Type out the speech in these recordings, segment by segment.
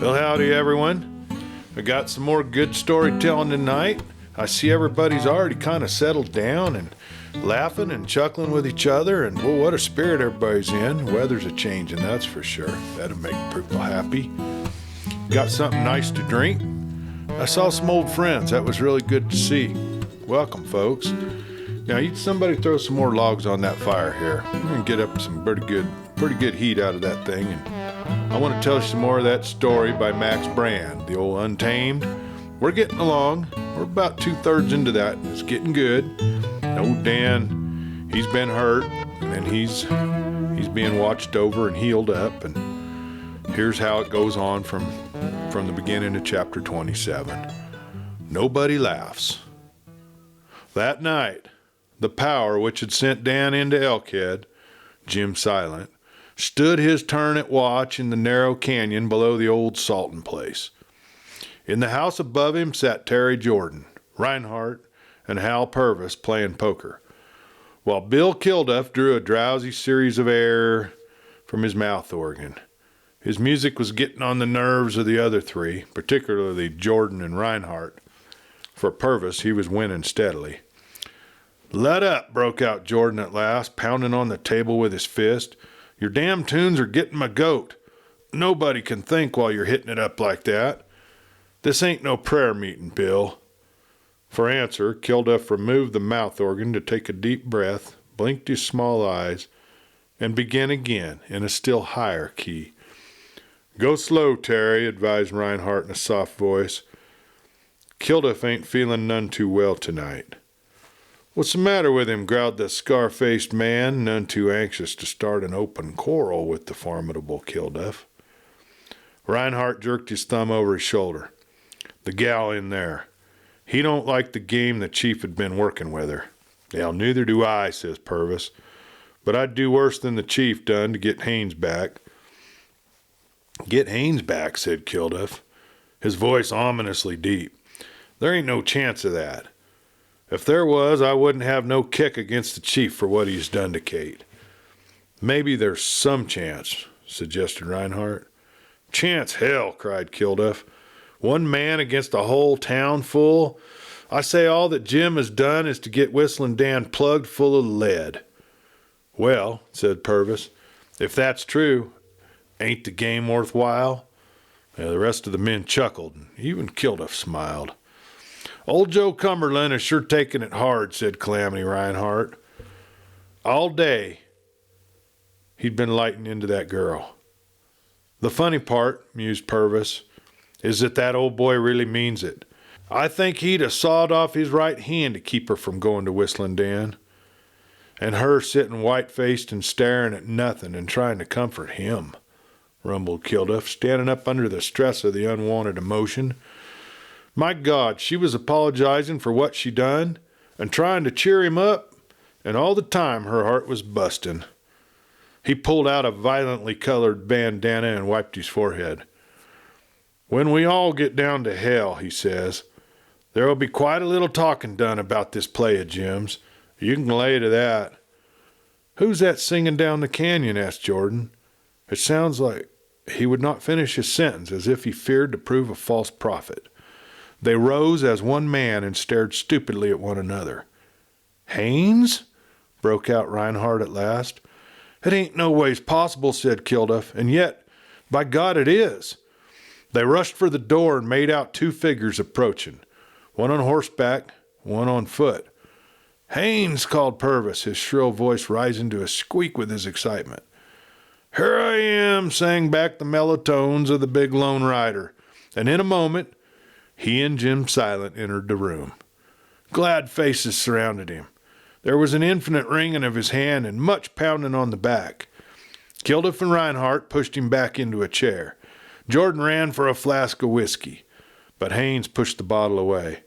Well, howdy everyone. I got some more good storytelling tonight. I see everybody's already kind of settled down and laughing and chuckling with each other, and well, what a spirit everybody's in. Weather's a changing, that's for sure. That'll make people happy. Got something nice to drink. I saw some old friends. That was really good to see. Welcome, folks. Now, somebody throw some more logs on that fire here. We're gonna get up some pretty good heat out of that thing, and I want to tell you some more of that story by Max Brand, the old Untamed. We're getting along. We're about 2/3 into that. It's getting good. Old Dan, he's been hurt, and he's being watched over and healed up. And here's how it goes on from the beginning of chapter 27. Nobody laughs. That night, the power which had sent Dan into Elkhead, Jim Silent, stood his turn at watch in the narrow canyon below the old Salton place. In the house above him sat Terry Jordan, Reinhardt, and Hal Purvis playing poker, while Bill Kilduff drew a drowsy series of air from his mouth organ. His music was getting on the nerves of the other three, particularly Jordan and Reinhardt. For Purvis, he was winning steadily. "Let up," broke out Jordan at last, pounding on the table with his fist. "Your damn tunes are getting my goat. Nobody can think while you're hitting it up like that. This ain't no prayer meeting, Bill." For answer, Kilduff removed the mouth organ to take a deep breath, blinked his small eyes, and began again in a still higher key. "Go slow, Terry," advised Reinhardt in a soft voice. "Kilduff ain't feeling none too well tonight." "What's the matter with him?" growled the scar-faced man, none too anxious to start an open quarrel with the formidable Kilduff. Reinhardt jerked his thumb over his shoulder. "The gal in there. He don't like the game the chief had been working with her." "Well, neither do I," says Purvis. "But I'd do worse than the chief done to get Haines back." "Get Haines back," said Kilduff, his voice ominously deep. "There ain't no chance of that. If there was, I wouldn't have no kick against the chief for what he's done to Kate." "Maybe there's some chance," suggested Reinhardt. "Chance hell," cried Kilduff. "One man against a whole town full. I say all that Jim has done is to get Whistlin Dan plugged full of lead." "Well," said Purvis, "if that's true, ain't the game worthwhile?" The rest of the men chuckled, and even Kilduff smiled. "Old Joe Cumberland is sure taking it hard," said Calamity Reinhardt. "All day he'd been lighting into that girl." "The funny part," mused Purvis, "is that old boy really means it. I think he'd have sawed off his right hand to keep her from going to Whistlin Dan. And her sitting white-faced and staring at nothing and trying to comfort him," rumbled Kilduff, standing up under the stress of the unwanted emotion. "My God, she was apologizing for what she done and trying to cheer him up, and all the time her heart was busting." He pulled out a violently colored bandana and wiped his forehead. "When we all get down to hell," he says, "there'll be quite a little talking done about this play of Jim's. You can lay to that." "Who's that singing down the canyon?" asked Jordan. It sounds like he would not finish his sentence, as if he feared to prove a false prophet. They rose as one man and stared stupidly at one another. "Haines?" broke out Reinhardt at last. "It ain't no ways possible," said Kilduff, "and yet, by God, it is." They rushed for the door and made out two figures approaching, one on horseback, one on foot. "Haines!" called Purvis, his shrill voice rising to a squeak with his excitement. "Here I am," sang back the mellow tones of the big lone rider, and in a moment he and Jim Silent entered the room. Glad faces surrounded him. There was an infinite wringing of his hand and much pounding on the back. Kilduff and Reinhardt pushed him back into a chair. Jordan ran for a flask of whiskey, but Haines pushed the bottle away.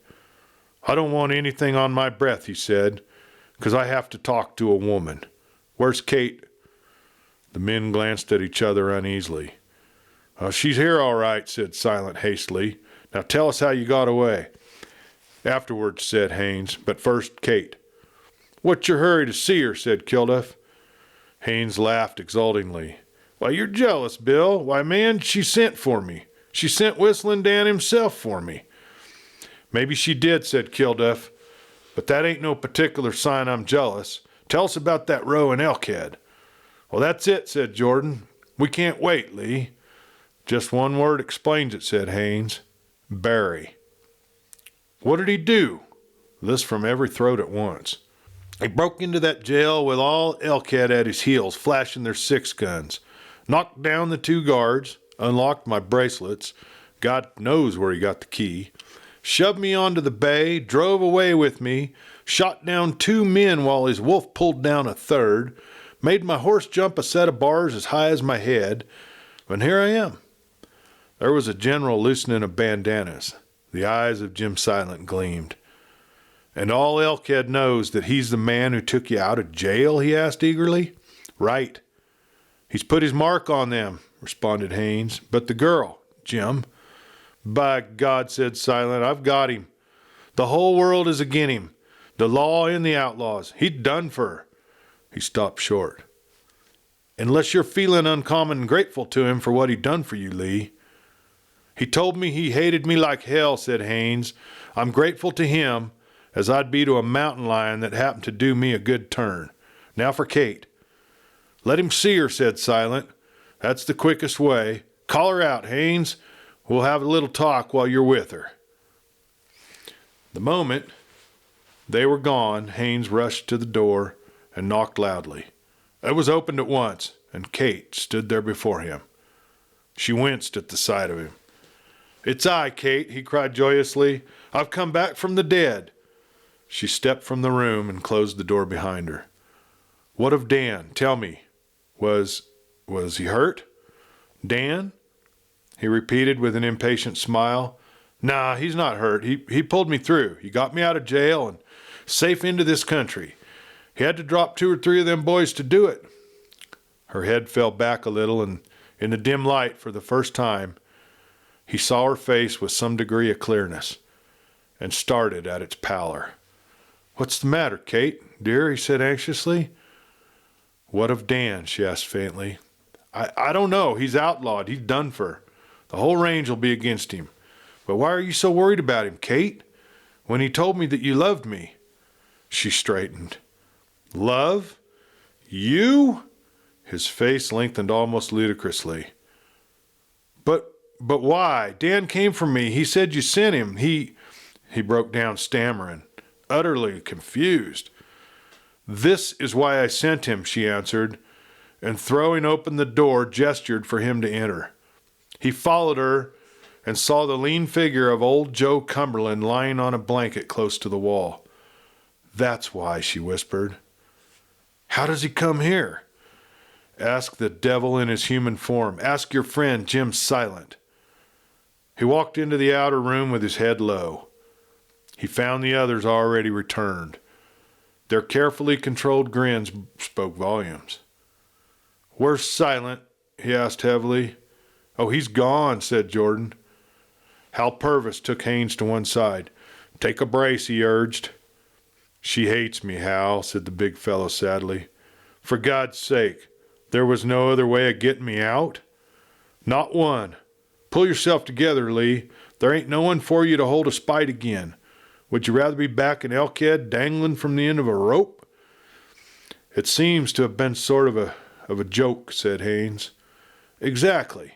"I don't want anything on my breath," he said, "'cause I have to talk to a woman. Where's Kate?" The men glanced at each other uneasily. "She's here all right," said Silent hastily. "Now tell us how you got away." "Afterwards," said Haines, "but first Kate." "What's your hurry to see her?" said Kilduff. Haines laughed exultingly. "Why, you're jealous, Bill. Why, man, she sent for me. She sent Whistlin Dan himself for me." "Maybe she did," said Kilduff, "but that ain't no particular sign I'm jealous. Tell us about that row in Elkhead." "Well, that's it," said Jordan. "We can't wait, Lee." "Just one word explains it," said Haynes. "Barry." "What did he do?" This from every throat at once. "He broke into that jail with all Elkhead at his heels, flashing their 6-guns. Knocked down the 2 guards, unlocked my bracelets, God knows where he got the key, shoved me onto the bay, drove away with me, shot down 2 men while his wolf pulled down a 3rd, made my horse jump a set of bars as high as my head, and here I am." There was a general loosening of bandanas. The eyes of Jim Silent gleamed. "And all Elkhead knows that he's the man who took you out of jail?" he asked eagerly. "Right. He's put his mark on them," responded Haynes. "But the girl, Jim." "By God," said Silent, "I've got him. The whole world is agin him. The law and the outlaws. He's done for." He stopped short. "Unless you're feeling uncommon grateful to him for what he done for you, Lee." "He told me he hated me like hell," said Haynes. "I'm grateful to him as I'd be to a mountain lion that happened to do me a good turn. Now for Kate." "Let him see her," said Silent. "That's the quickest way. Call her out, Haynes. We'll have a little talk while you're with her." The moment they were gone, Haynes rushed to the door and knocked loudly. It was opened at once, and Kate stood there before him. She winced at the sight of him. "It's I, Kate," he cried joyously. "I've come back from the dead." She stepped from the room and closed the door behind her. "What of Dan? Tell me. Was he hurt?" "Dan?" he repeated with an impatient smile. "Nah, he's not hurt. He pulled me through. He got me out of jail and safe into this country. He had to drop 2 or 3 of them boys to do it." Her head fell back a little, and in the dim light, for the first time, he saw her face with some degree of clearness, and started at its pallor. "What's the matter, Kate, dear?" he said anxiously. "What of Dan?" she asked faintly. I don't know. He's outlawed. He's done for. The whole range will be against him. But why are you so worried about him, Kate? When he told me that you loved me." She straightened. "Love? You?" His face lengthened almost ludicrously. But why? Dan came for me. He said you sent him. He broke down, stammering, utterly confused. "This is why I sent him," she answered, and throwing open the door, gestured for him to enter. He followed her and saw the lean figure of old Joe Cumberland lying on a blanket close to the wall. "That's why," she whispered. "How does he come here?" "Ask the devil in his human form. Ask your friend, Jim Silent." He walked into the outer room with his head low. He found the others already returned. Their carefully controlled grins spoke volumes. "Where's Silent?" he asked heavily. "Oh, he's gone," said Jordan. Hal Purvis took Haynes to one side. "Take a brace," he urged. "She hates me, Hal," said the big fellow sadly. "For God's sake, there was no other way of getting me out?" "Not one. Pull yourself together, Lee. There ain't no one for you to hold a spite again. Would you rather be back in Elkhead dangling from the end of a rope?" "It seems to have been sort of a joke," said Haynes. "Exactly.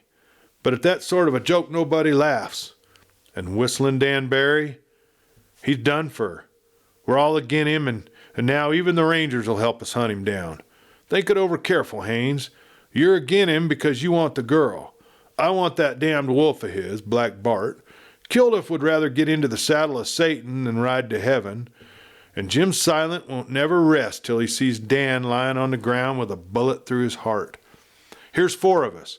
But at that sort of a joke nobody laughs. And Whistlin Dan Barry, he's done for. We're all agin him, and now even the Rangers will help us hunt him down. Think it over careful, Haynes. You're agin him because you want the girl. I want that damned wolf of his, Black Bart. Kilduff would rather get into the saddle of Satan than ride to heaven. And Jim Silent won't never rest till he sees Dan lying on the ground with a bullet through his heart. Here's 4 of us.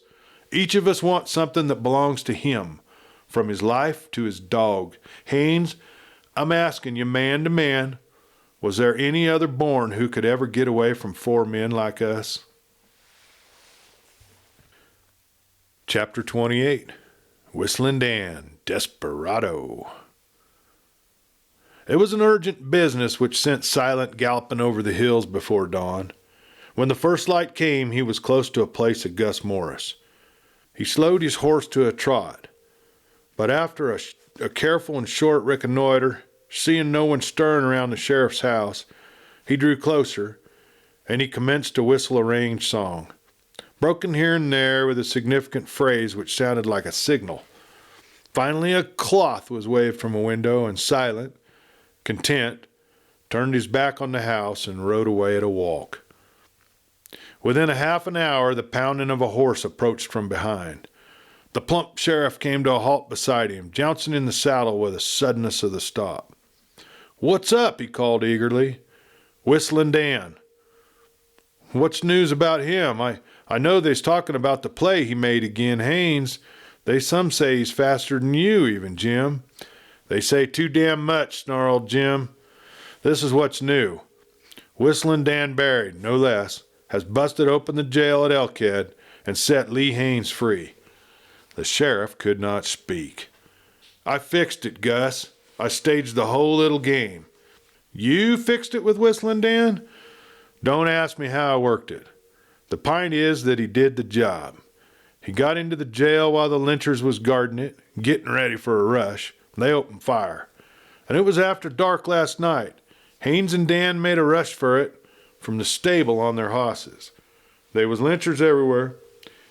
Each of us wants something that belongs to him, from his life to his dog. Haynes, I'm asking you man to man, was there any other born who could ever get away from 4 men like us?" Chapter 28. Whistlin Dan, Desperado. It was an urgent business which sent Silent galloping over the hills before dawn. When the first light came, he was close to a place of Gus Morris. He slowed his horse to a trot. But after a careful and short reconnoiter, seeing no one stirring around the sheriff's house, he drew closer, and he commenced to whistle a range song, broken here and there with a significant phrase which sounded like a signal. Finally, a cloth was waved from a window, and Silent, content, turned his back on the house and rode away at a walk. Within a half an hour, the pounding of a horse approached from behind. The plump sheriff came to a halt beside him, jouncing in the saddle with the suddenness of the stop. "What's up?" he called eagerly. "Whistlin Dan." "What's news about him? I know they's talking about the play he made agin Haines. Some say he's faster than you even, Jim." "They say too damn much," snarled Jim. "This is what's new. Whistlin Dan Barry, no less, has busted open the jail at Elkhead and set Lee Haines free." The sheriff could not speak. "I fixed it, Gus. I staged the whole little game." "You fixed it with Whistlin Dan?" "Don't ask me how I worked it. The p'int is that he did the job. He got into the jail while the lynchers was guarding it, getting ready for a rush. They opened fire. And it was after dark last night. Haines and Dan made a rush for it from the stable on their hosses. They was lynchers everywhere.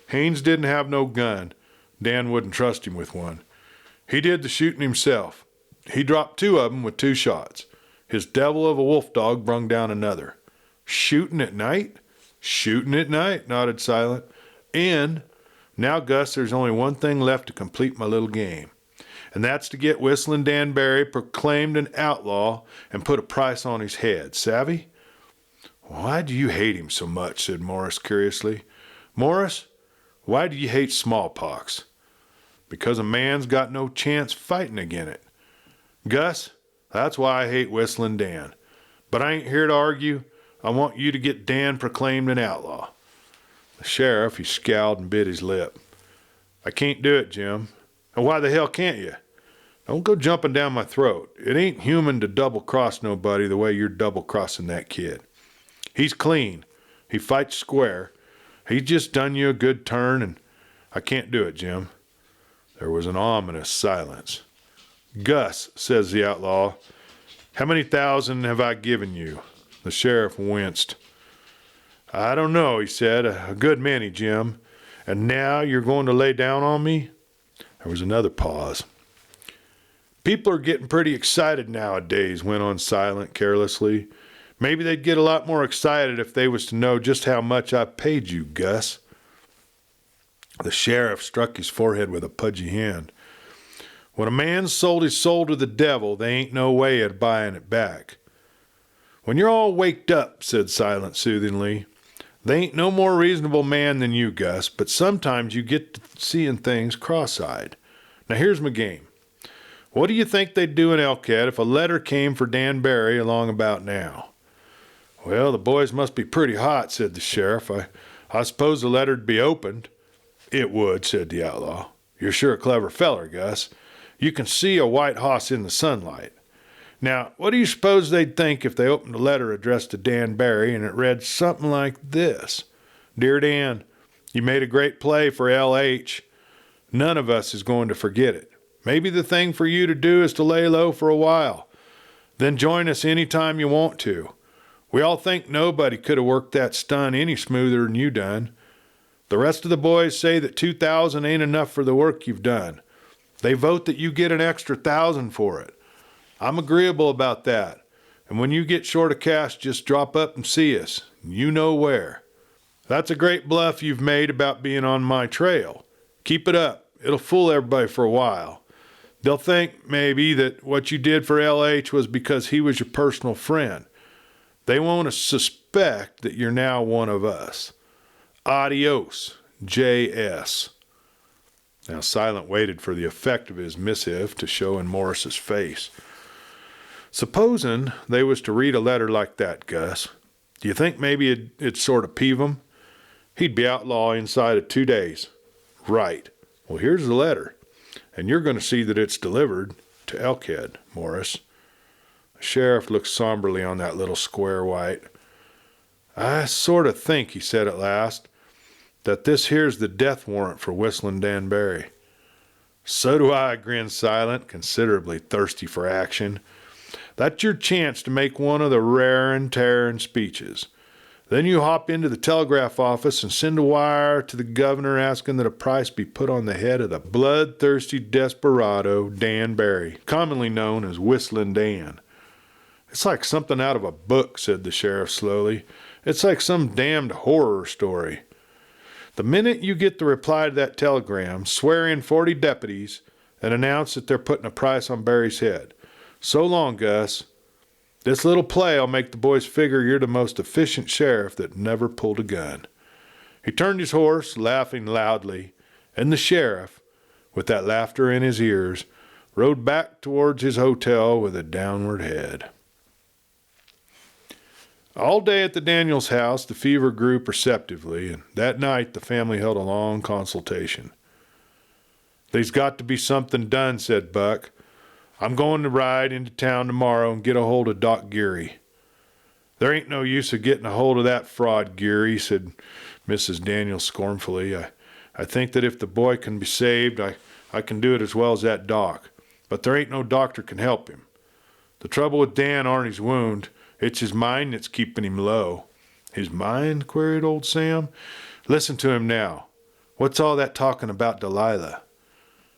Haines didn't have no gun. Dan wouldn't trust him with one. He did the shooting himself. He dropped 2 of 'em with 2 shots. His devil of a wolf dog brung down another." "Shooting at night?" "Shooting at night," nodded Silent. "And now, Gus, there's only one thing left to complete my little game. And that's to get Whistlin Dan Barry proclaimed an outlaw and put a price on his head. Savvy?" "Why do you hate him so much?" said Morris curiously. "Morris, why do you hate smallpox?" "Because a man's got no chance fighting agin it. Gus, that's why I hate Whistlin Dan. But I ain't here to argue. I want you to get Dan proclaimed an outlaw." The sheriff, he scowled and bit his lip. "I can't do it, Jim." "And why the hell can't you?" "Don't go jumping down my throat. It ain't human to double-cross nobody the way you're double-crossing that kid. He's clean. He fights square. He's just done you a good turn, and I can't do it, Jim." There was an ominous silence. "Gus," says the outlaw, "how many thousand have I given you?" The sheriff winced. "I don't know," he said. "A good many, Jim. And now you're going to lay down on me?" There was another pause. "People are getting pretty excited nowadays," went on Silent carelessly. "Maybe they'd get a lot more excited if they was to know just how much I paid you, Gus." The sheriff struck his forehead with a pudgy hand. "When a man's sold his soul to the devil, they ain't no way of buying it back." "When you're all waked up," said Silent soothingly, "they ain't no more reasonable man than you, Gus, but sometimes you get to seeing things cross-eyed. Now here's my game. What do you think they'd do in Elkhead if a letter came for Dan Barry along about now?" "Well, the boys must be pretty hot," said the sheriff. I suppose the letter'd be opened." "It would," said the outlaw. "You're sure a clever feller, Gus. You can see a white hoss in the sunlight. Now, what do you suppose they'd think if they opened a letter addressed to Dan Barry and it read something like this? 'Dear Dan, you made a great play for L.H. None of us is going to forget it. Maybe the thing for you to do is to lay low for a while. Then join us any time you want to. We all think nobody could have worked that stunt any smoother than you done. The rest of the boys say that 2,000 ain't enough for the work you've done. They vote that you get an extra 1,000 for it. I'm agreeable about that. And when you get short of cash, just drop up and see us. You know where. That's a great bluff you've made about being on my trail. Keep it up. It'll fool everybody for a while. They'll think, maybe, that what you did for L.H. was because he was your personal friend. They won't suspect that you're now one of us. Adios, J.S." Now Silent waited for the effect of his missive to show in Morris's face. "Supposing they was to read a letter like that, Gus, do you think maybe it'd sort of peeve him? He'd be outlaw inside of 2 days." "Right. Well, here's the letter, and you're going to see that it's delivered to Elkhead, Morris." The sheriff looked somberly on that little square white. "I sort of think," he said at last, "that this here's the death warrant for Whistlin Dan Barry." So do I, grinned Silent, considerably thirsty for action. That's your chance to make one of the rarin' tearin' speeches. Then you hop into the telegraph office and send a wire to the governor asking that a price be put on the head of the bloodthirsty desperado Dan Barry, commonly known as Whistlin Dan. It's like something out of a book, said the sheriff slowly. It's like some damned horror story. The minute you get the reply to that telegram, swear in 40 deputies and announce that they're putting a price on Barry's head. So long, Gus. This little play'll make the boys figure you're the most efficient sheriff that never pulled a gun. He turned his horse, laughing loudly, and the sheriff, with that laughter in his ears, rode back towards his hotel with a downward head. All day at the Daniels house, the fever grew perceptively, and that night the family held a long consultation. There's got to be something done, said Buck. I'm going to ride into town tomorrow and get a hold of Doc Geary. There ain't no use of getting a hold of that fraud, Geary, said Mrs. Daniels scornfully. I think that if the boy can be saved, I can do it as well as that doc. But there ain't no doctor can help him. The trouble with Dan aren't his wound. It's his mind that's keeping him low. His mind? Queried old Sam. Listen to him now. What's all that talking about Delilah?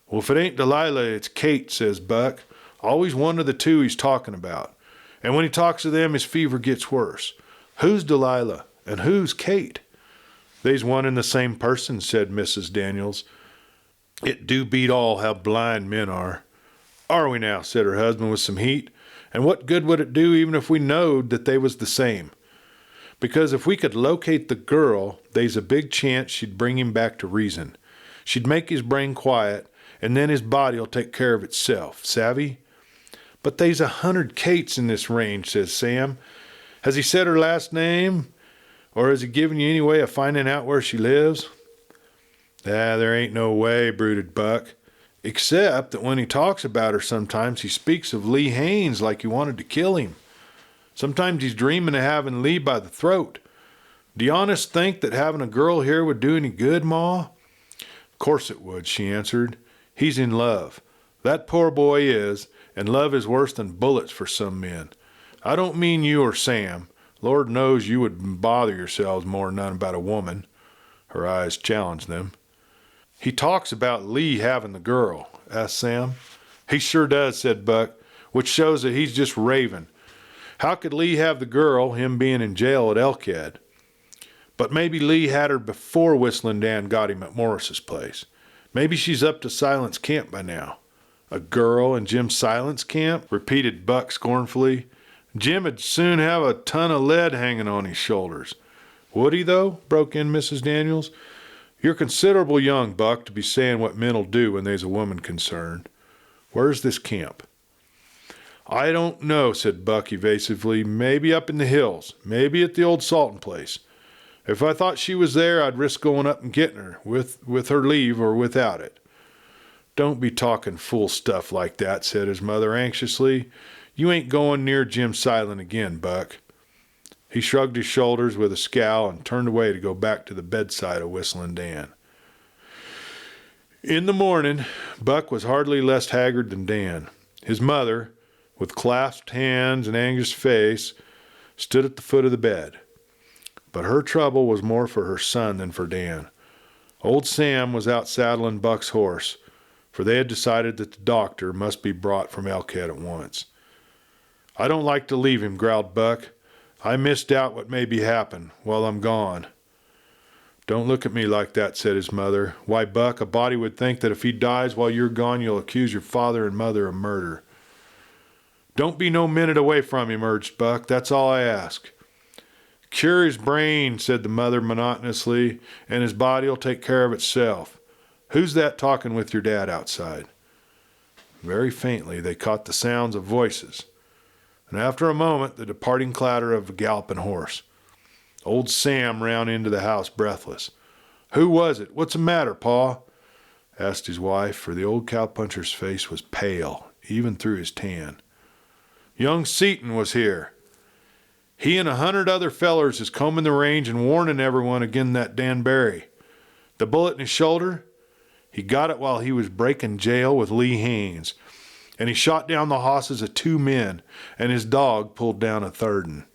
Well, if it ain't Delilah, it's Kate, says Buck. Always one of the two he's talking about. And when he talks to them, his fever gets worse. Who's Delilah and who's Kate? They's one and the same person, said Mrs. Daniels. It do beat all how blind men are. Are we now, said her husband with some heat. And what good would it do even if we knowed that they was the same? Because if we could locate the girl, they's a big chance she'd bring him back to reason. She'd make his brain quiet, and then his body'll take care of itself, savvy? But they's 100 Kates in this range, says Sam. Has he said her last name? Or has he given you any way of finding out where she lives? There ain't no way, brooded Buck. Except that when he talks about her sometimes he speaks of Lee Haines like he wanted to kill him. Sometimes he's dreaming of having Lee by the throat. Do you honest think that having a girl here would do any good, Ma? Of course it would, she answered. He's in love. That poor boy is, and love is worse than bullets for some men. I don't mean you or Sam. Lord knows you would bother yourselves more than none about a woman. Her eyes challenged them. He talks about Lee having the girl, asked Sam. He sure does, said Buck, which shows that he's just raving. How could Lee have the girl, him being in jail at Elkhead? But maybe Lee had her before Whistlin Dan got him at Morris's place. Maybe she's up to Silent's camp by now. A girl in Jim Silent's camp? Repeated Buck scornfully. Jim'd soon have a ton of lead hanging on his shoulders. Would he, though? Broke in Mrs. Daniels. You're considerable young, Buck, to be saying what men'll do when there's a woman concerned. Where's this camp? I don't know, said Buck evasively. Maybe up in the hills. Maybe at the old Salton place. If I thought she was there, I'd risk going up and getting her, with her leave or without it. Don't be talking fool stuff like that, said his mother anxiously. You ain't going near Jim Silent again, Buck. He shrugged his shoulders with a scowl and turned away to go back to the bedside of Whistlin Dan. In the morning, Buck was hardly less haggard than Dan. His mother, with clasped hands and anxious face, stood at the foot of the bed. But her trouble was more for her son than for Dan. Old Sam was out saddling Buck's horse, for they had decided that the doctor must be brought from Elkhead at once. I don't like to leave him, growled Buck. I misdoubt what may be happen while I'm gone. Don't look at me like that, said his mother. Why, Buck, a body would think that if he dies while you're gone, you'll accuse your father and mother of murder. Don't be no minute away from him, urged Buck. That's all I ask. Cure his brain, said the mother monotonously, and his body'll take care of itself. Who's that talking with your dad outside? Very faintly they caught the sounds of voices, and after a moment the departing clatter of a galloping horse. Old Sam ran into the house breathless. Who was it? What's the matter, Pa? Asked his wife, for the old cowpuncher's face was pale, even through his tan. Young Seaton was here. He and 100 other fellers is combing the range and warning everyone agin that Dan Barry. The bullet in his shoulder? He got it while he was breaking jail with Lee Haines, and he shot down the hosses of 2 men, and his dog pulled down a third 'un.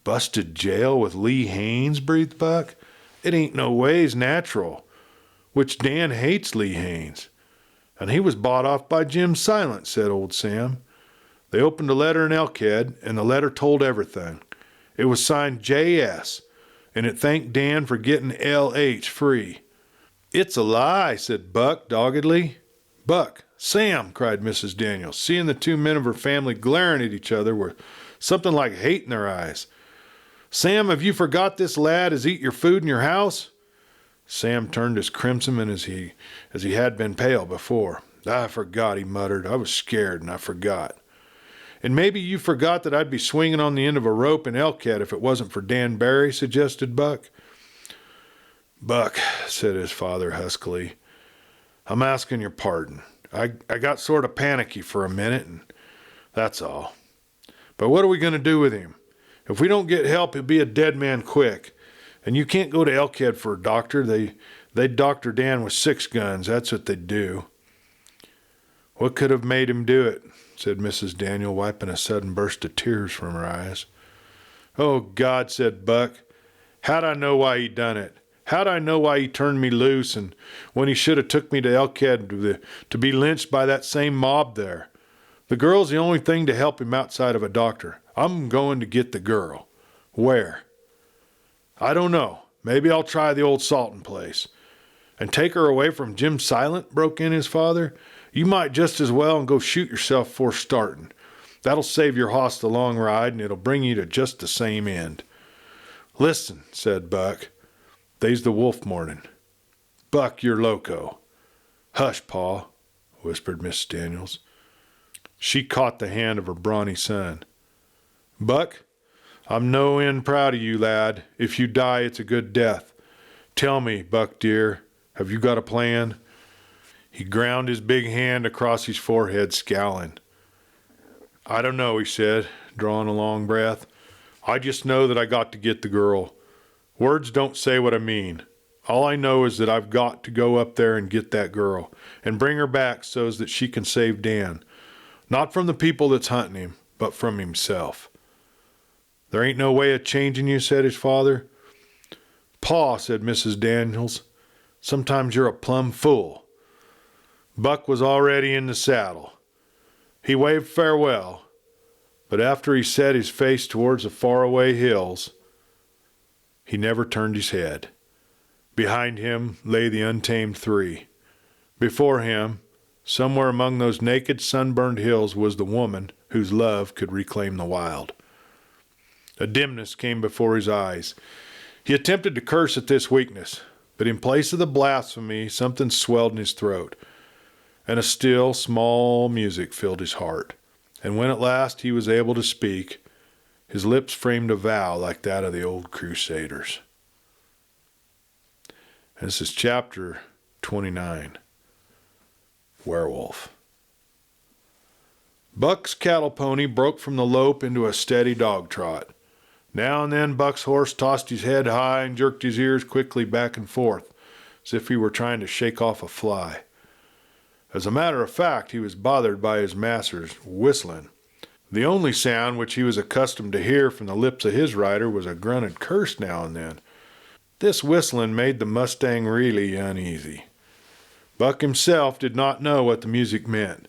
Busted jail with Lee Haines, breathed Buck. It ain't no ways natural. Which Dan hates Lee Haines. And he was bought off by Jim Silent, said old Sam. They opened a letter in Elkhead, and the letter told everything. It was signed J.S., and it thanked Dan for getting L.H. free. It's a lie, said Buck doggedly. Buck, Sam, cried Mrs. Daniels, seeing the 2 men of her family glaring at each other with something like hate in their eyes. Sam, have you forgot this lad has eat your food in your house? Sam turned as crimson as he had been pale before. I forgot, he muttered. I was scared and I forgot. And maybe you forgot that I'd be swinging on the end of a rope in Elkhead if it wasn't for Dan Barry, suggested Buck. Buck, said his father huskily, I'm asking your pardon. I got sort of panicky for a minute, and that's all. But what are we going to do with him? If we don't get help, he'll be a dead man quick. And you can't go to Elkhead for a doctor. They'd doctor Dan with 6 guns. That's what they'd do. What could have made him do it? Said Mrs. Daniel, wiping a sudden burst of tears from her eyes. Oh, God, said Buck. How'd I know why he done it? How'd I know why he turned me loose and when he should have took me to Elkhead to be lynched by that same mob there? The girl's the only thing to help him outside of a doctor. I'm going to get the girl. Where? I don't know. Maybe I'll try the old Salton place. And take her away from Jim Silent, broke in his father. You might just as well and go shoot yourself before starting. That'll save your hoss the long ride, and it'll bring you to just the same end. Listen, said Buck. They's the wolf morning. Buck, you're loco. Hush, Pa, whispered Miss Daniels. She caught the hand of her brawny son. Buck, I'm no end proud of you, lad. If you die, it's a good death. Tell me, Buck dear, have you got a plan? He ground his big hand across his forehead, scowling. I don't know, he said, drawing a long breath. I just know that I got to get the girl. Words don't say what I mean. All I know is that I've got to go up there and get that girl, and bring her back so that she can save Dan. Not from the people that's hunting him, but from himself. There ain't no way of changing you, said his father. Pa, said Mrs. Daniels, sometimes you're a plumb fool. Buck was already in the saddle. He waved farewell, but after he set his face towards the faraway hills, he never turned his head. Behind him lay the Untamed 3. Before him, somewhere among those naked, sunburned hills, was the woman whose love could reclaim the wild. A dimness came before his eyes. He attempted to curse at this weakness, but in place of the blasphemy, something swelled in his throat, and a still, small music filled his heart. And when at last he was able to speak, his lips framed a vow like that of the old crusaders. And this is chapter 29, Werewolf. Buck's cattle pony broke from the lope into a steady dog trot. Now and then Buck's horse tossed his head high and jerked his ears quickly back and forth, as if he were trying to shake off a fly. As a matter of fact, he was bothered by his master's whistling. The only sound which he was accustomed to hear from the lips of his rider was a grunted curse now and then. This whistling made the mustang really uneasy. Buck himself did not know what the music meant,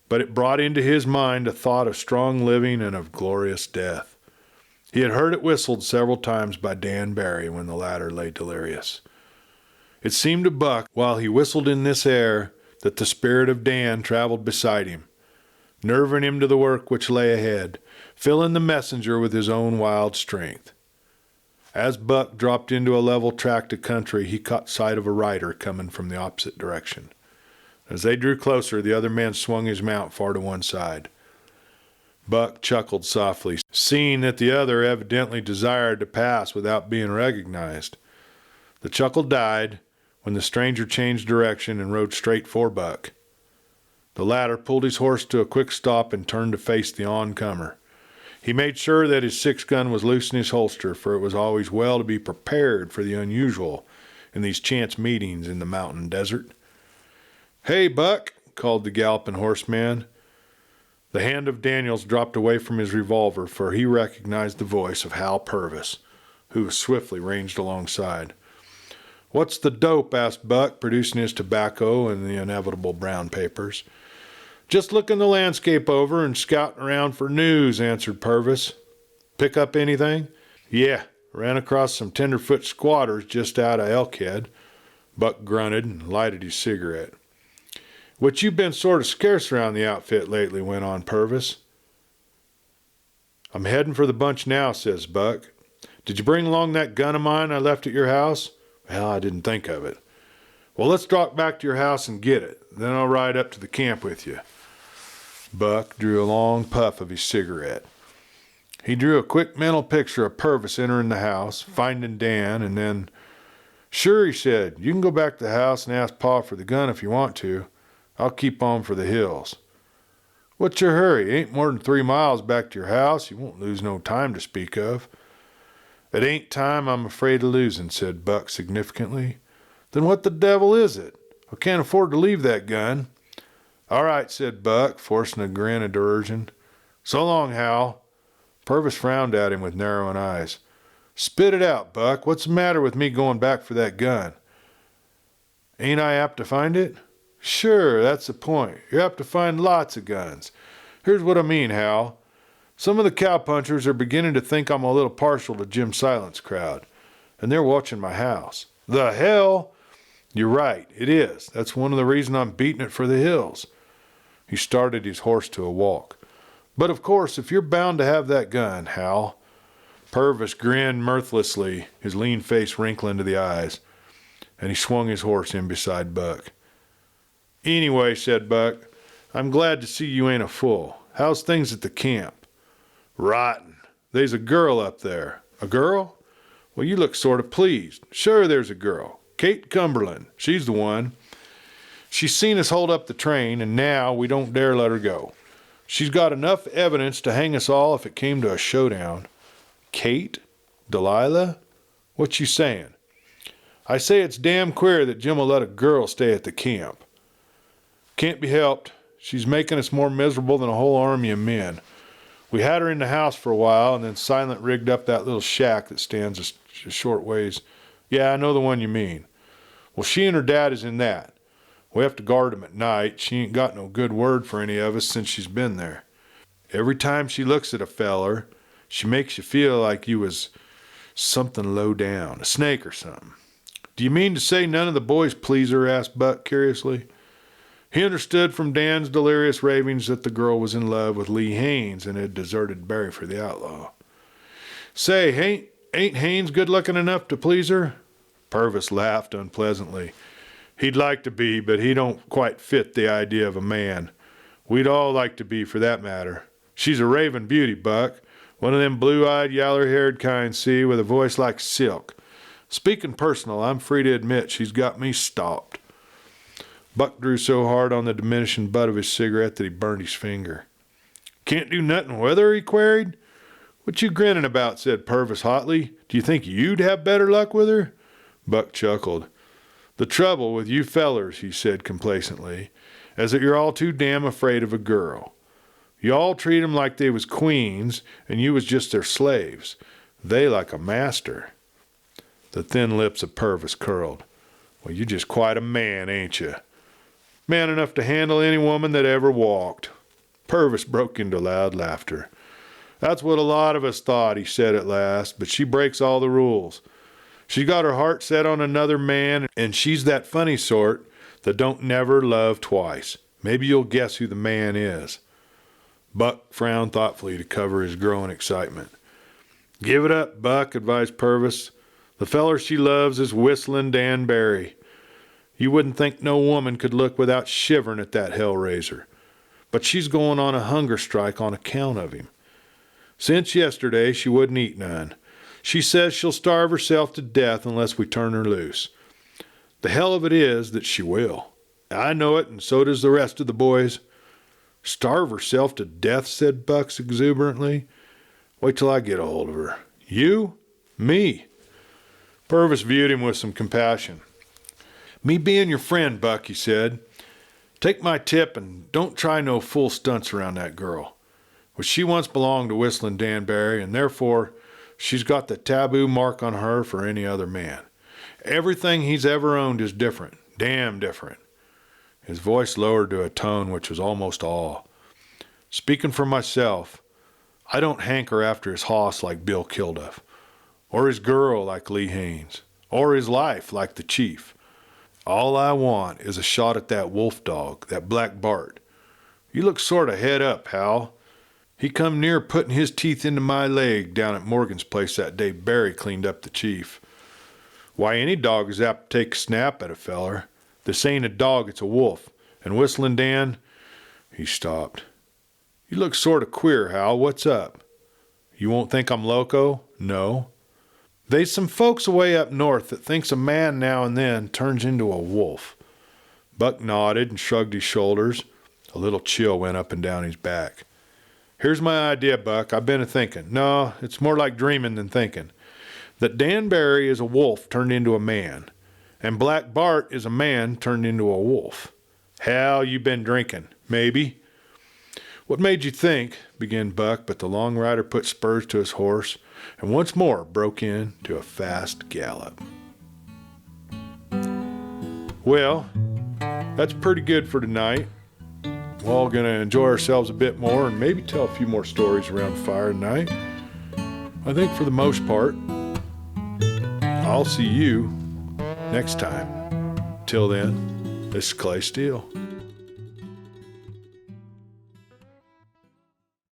but it brought into his mind a thought of strong living and of glorious death. He had heard it whistled several times by Dan Barry when the latter lay delirious. It seemed to Buck, while he whistled in this air, that the spirit of Dan traveled beside him, nerving him to the work which lay ahead, filling the messenger with his own wild strength. As Buck dropped into a level tract of country, he caught sight of a rider coming from the opposite direction. As they drew closer, the other man swung his mount far to one side. Buck chuckled softly, seeing that the other evidently desired to pass without being recognized. The chuckle died when the stranger changed direction and rode straight for Buck. The latter pulled his horse to a quick stop and turned to face the oncomer. He made sure that his 6-gun was loose in his holster, for it was always well to be prepared for the unusual in these chance meetings in the mountain desert. "Hey, Buck," called the galloping horseman. The hand of Daniels dropped away from his revolver, for he recognized the voice of Hal Purvis, who was swiftly ranged alongside. "What's the dope?" asked Buck, producing his tobacco and the inevitable brown papers. "Just looking the landscape over and scouting around for news," answered Purvis. "Pick up anything?" "Yeah, ran across some tenderfoot squatters just out of Elkhead." Buck grunted and lighted his cigarette. "Which you've been sort of scarce around the outfit lately," went on Purvis. "I'm heading for the bunch now," says Buck. "Did you bring along that gun of mine I left at your house?" "Well, I didn't think of it." "Well, let's drop back to your house and get it. Then I'll ride up to the camp with you." Buck drew a long puff of his cigarette. He drew a quick mental picture of Purvis entering the house, finding Dan, and then, "Sure," he said, "you can go back to the house and ask Pa for the gun if you want to. I'll keep on for the hills." "What's your hurry? Ain't more than 3 miles back to your house. You won't lose no time to speak of." "It ain't time I'm afraid of losing," said Buck significantly. "Then what the devil is it? I can't afford to leave that gun." "All right," said Buck, forcing a grin of derision. "So long, Hal." Purvis frowned at him with narrowing eyes. "Spit it out, Buck. What's the matter with me going back for that gun?" "Ain't I apt to find it?" "Sure, that's the point. You're apt to find lots of guns. Here's what I mean, Hal. Some of the cowpunchers are beginning to think I'm a little partial to Jim Silent's crowd, and they're watching my house." "The hell!" "You're right, it is. That's one of the reasons I'm beating it for the hills." He started his horse to a walk. "But of course, if you're bound to have that gun, Hal." Purvis grinned mirthlessly, his lean face wrinkling to the eyes, and he swung his horse in beside Buck. "Anyway," said Buck, "I'm glad to see you ain't a fool. How's things at the camp?" "Rotten. They's a girl up there." "A girl? Well, you look sort of pleased." "Sure, there's a girl. Kate Cumberland. She's the one. She's seen us hold up the train, and now we don't dare let her go. She's got enough evidence to hang us all if it came to a showdown." "Kate? Delilah? What you saying?" "I say it's damn queer that Jim will let a girl stay at the camp." "Can't be helped. She's making us more miserable than a whole army of men. We had her in the house for a while, and then Silent rigged up that little shack that stands a short ways. Yeah, I know the one you mean. Well, she and her dad is in that. We have to guard 'em at night. She ain't got no good word for any of us since she's been there. Every time she looks at a feller, she makes you feel like you was something low down, a snake or something." "Do you mean to say none of the boys please her?" asked Buck curiously. He understood from Dan's delirious ravings that the girl was in love with Lee Haines and had deserted Barry for the outlaw. "Say, ain't Haines good-looking enough to please her?" Purvis laughed unpleasantly. "He'd like to be, but he don't quite fit the idea of a man. We'd all like to be, for that matter. She's a raving beauty, Buck. One of them blue-eyed, yaller-haired kind, see, with a voice like silk. Speaking personal, I'm free to admit she's got me stopped." Buck drew so hard on the diminishing butt of his cigarette that he burned his finger. "Can't do nothing with her?" he queried. "What you grinning about?" said Purvis hotly. "Do you think you'd have better luck with her?" Buck chuckled. "The trouble with you fellers," he said complacently, "is that you're all too damn afraid of a girl. You all treat 'em like they was queens, and you was just their slaves. They like a master." The thin lips of Purvis curled. "Well, you're just quite a man, ain't you? Man enough to handle any woman that ever walked." Purvis broke into loud laughter. "That's what a lot of us thought," he said at last, "but she breaks all the rules. She's got her heart set on another man, and she's that funny sort that don't never love twice. Maybe you'll guess who the man is." Buck frowned thoughtfully to cover his growing excitement. "Give it up, Buck," advised Purvis. "The feller she loves is Whistlin Dan Barry. You wouldn't think no woman could look without shivering at that hellraiser. But she's going on a hunger strike on account of him. Since yesterday, she wouldn't eat none. She says she'll starve herself to death unless we turn her loose. The hell of it is that she will. I know it, and so does the rest of the boys." "Starve herself to death?" said Bucks exuberantly. "Wait till I get a hold of her." "You? Me?" Purvis viewed him with some compassion. "Me being your friend, Buck," he said, Take my tip and don't try no fool stunts around that girl. Well, she once belonged to Whistlin Dan Barry, and therefore she's got the taboo mark on her for any other man. Everything he's ever owned is different, damn different. His voice lowered to a tone which was almost awe. Speaking for myself, I don't hanker after his hoss like Bill Kilduff, or his girl like Lee Haines, or his life like the chief. All I want is a shot at that wolf dog, that Black Bart. You look sort of head up, Hal. He come near putting his teeth into my leg down at Morgan's place that day Barry cleaned up the chief. Why, any dog is apt to take a snap at a feller. This ain't a dog, it's a wolf. And Whistlin Dan, he stopped. You look sort of queer, Hal. What's up? You won't think I'm loco? No. They's some folks away up north that thinks a man now and then turns into a wolf. Buck nodded and shrugged his shoulders. A little chill went up and down his back. Here's my idea, Buck. I've been a-thinking. No, it's more like dreaming than thinking. That Dan Barry is a wolf turned into a man, and Black Bart is a man turned into a wolf. Hal, you been drinking. Maybe. What made you think, began Buck, but the long rider put spurs to his horse and once more broke into a fast gallop. Well, that's pretty good for tonight. We're all going to enjoy ourselves a bit more and maybe tell a few more stories around the fire tonight. I think for the most part. I'll see you next time. Till then, this is Clay Steele.